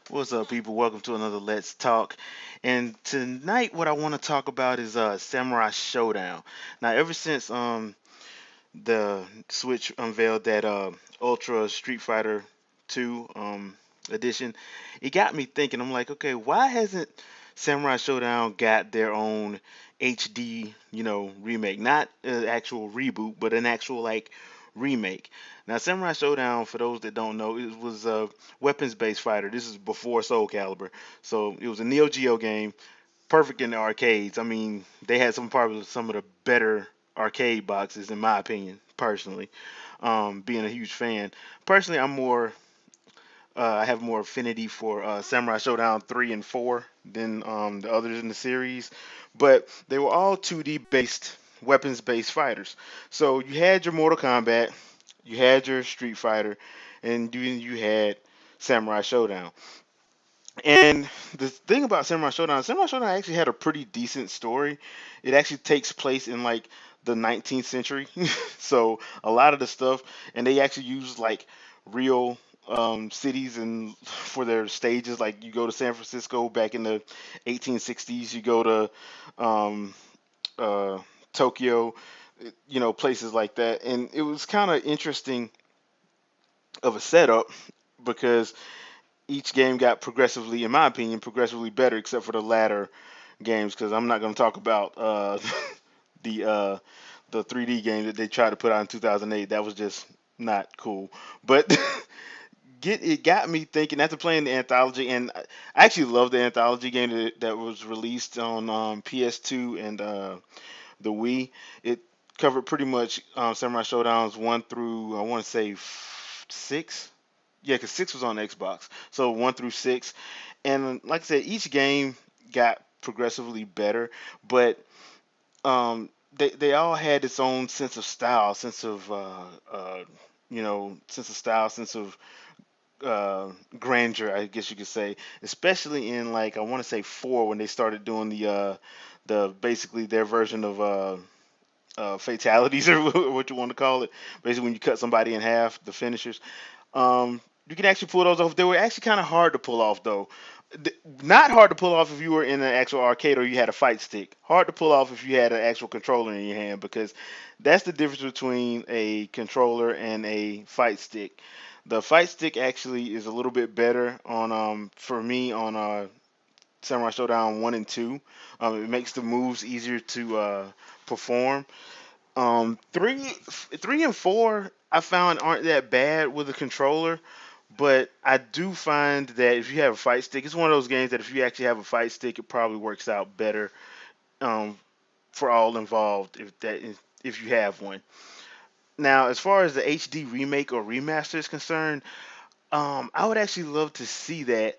What's up, people? Welcome to another Let's Talk. And tonight, what I want to talk about is Samurai Showdown. Now, ever since the Switch unveiled that Ultra Street Fighter 2 edition, it got me thinking. I'm like, okay, why hasn't Samurai Showdown got their own HD, remake? Not an actual reboot, but an actual like remake. Now, Samurai Showdown, for those that don't know, it was a weapons-based fighter. This is before Soul Calibur, so it was a Neo-Geo game, perfect in the arcades. I mean, they had probably some of the better arcade boxes, in my opinion, personally. Being a huge fan, personally, I have more affinity for Samurai Showdown 3 and 4 than the others in the series. But they were all 2D based, weapons based fighters. So you had your Mortal Kombat, you had your Street Fighter, and you had Samurai Showdown. And the thing about Samurai Showdown actually had a pretty decent story. It actually takes place in like the 19th century. So a lot of the stuff, and they actually use like real cities and for their stages. Like you go to San Francisco back in the 1860s, you go to um, uh, Tokyo, places like that. And it was kind of interesting of a setup because each game got progressively, in my opinion, progressively better, except for the latter games. Because I'm not going to talk about the uh, the 3D game that they tried to put out in 2008. That was just not cool. But it got me thinking after playing the anthology, and I actually love the anthology game that was released on PS2 and the Wii. It covered pretty much Samurai Showdowns one through I want to say six. Yeah, because six was on Xbox, so one through six, and like I said, each game got progressively better, but they all had its own sense of style, sense of style, sense of uh, grandeur, I guess you could say, especially in like I want to say four when they started doing the basically their version of fatalities or what you want to call it. Basically, when you cut somebody in half, the finishers. You can actually pull those off. They were actually kind of hard to pull off, though. Not hard to pull off if you were in an actual arcade or you had a fight stick. Hard to pull off if you had an actual controller in your hand because that's the difference between a controller and a fight stick. The fight stick actually is a little bit better on for me on Samurai Showdown 1 and 2. It makes the moves easier to perform. Three and four I found aren't that bad with a controller, but I do find that if you have a fight stick, it's one of those games that if you actually have a fight stick, it probably works out better um, for all involved if you have one. Now, as far as the HD remake or remaster is concerned, I would actually love to see that,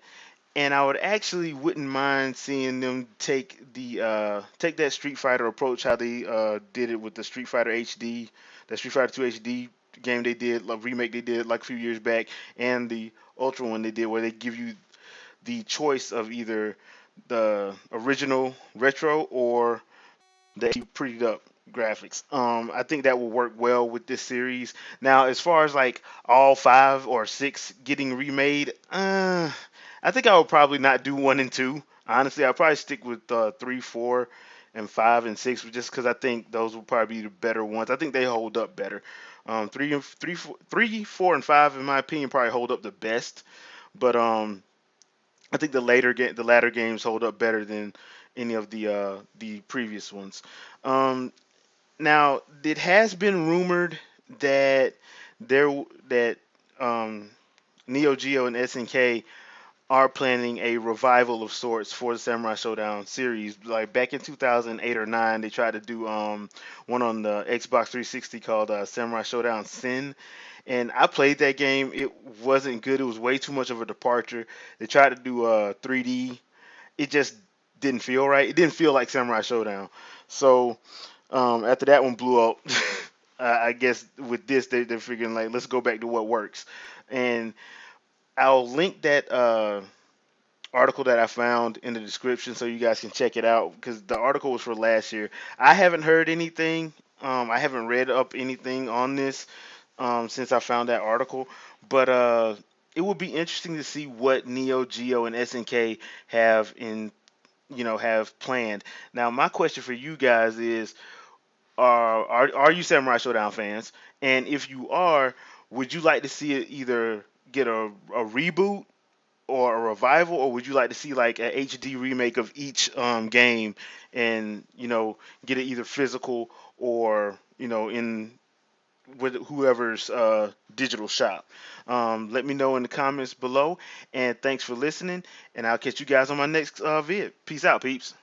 and I would actually wouldn't mind seeing them take that Street Fighter approach how they did it with the Street Fighter HD, the Street Fighter 2 HD game they did, like remake they did like a few years back, and the Ultra one they did where they give you the choice of either the original retro or the prettied up graphics. I think that will work well with this series. Now, as far as like all five or six getting remade, I think I would probably not do one and two. Honestly, I'll probably stick with three, four, and five and six, just because I think those will probably be the better ones. I think they hold up better. Three, four, and five, in my opinion, probably hold up the best. But I think the latter games hold up better than any of the previous ones. Um, Now, it has been rumored that that um, Neo Geo and SNK are planning a revival of sorts for the Samurai Showdown series. Like back in 2008 or 9, they tried to do one on the Xbox 360 called Samurai Showdown Sin. And I played that game. It wasn't good. It was way too much of a departure. They tried to do 3D. It just didn't feel right. It didn't feel like Samurai Showdown. So after that one blew up, I guess with this they're figuring like let's go back to what works. And I'll link that article that I found in the description so you guys can check it out because the article was for last year. I haven't heard anything. I haven't read up anything on this since I found that article, but it would be interesting to see what Neo Geo and SNK have in have planned. Now, my question for you guys is, are you Samurai Showdown fans? And if you are, would you like to see it either get a reboot or a revival, or would you like to see like a HD remake of each game, and get it either physical or in with whoever's digital shop? Let me know in the comments below, and thanks for listening. And I'll catch you guys on my next vid. Peace out, peeps.